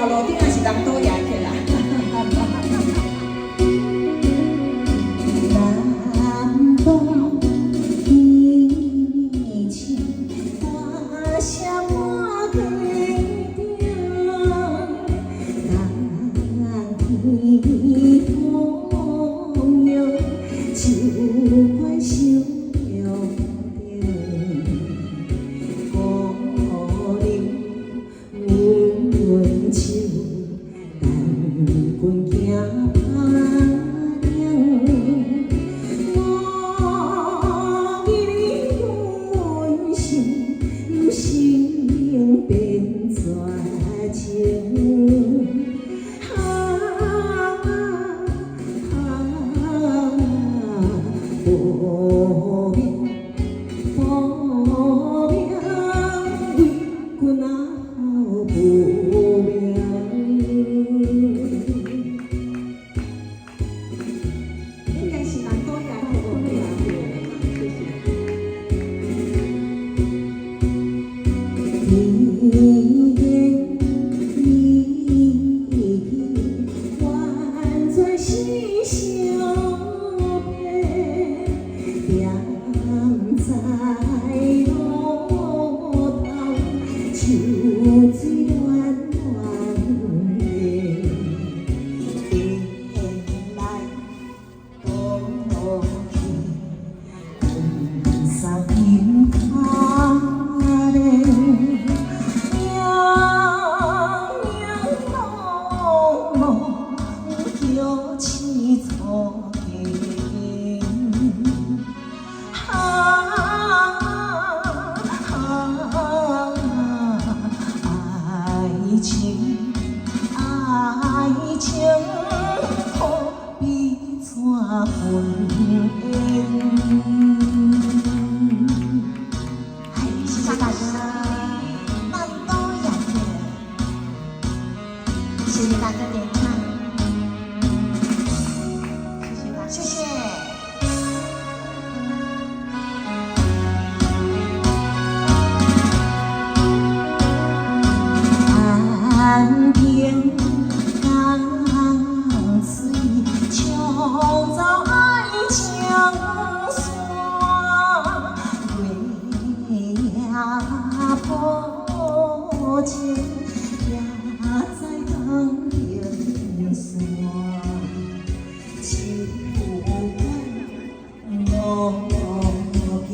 大路顶也是人倒野去啦。南东天青，花谢满地顶，南天风扬，秋怪想着阮手，等阮行打铃，我记你阮心，心灵变绝情。无命，无命，为君啊无命。应该是人多呀，无命。谢谢。你言你语，完全是相骗。踮在路头，秋水暖暖的，迎来冬去，红纱迎花嘞，娘娘梦梦，叫起错情。爱情，爱情，何必错分缘？谢谢大家，那都雅乐，谢谢大哥点唱，谢谢大家，谢谢。岸边江水，创造爱情线，月牙破情，也在江边山，秋风无边。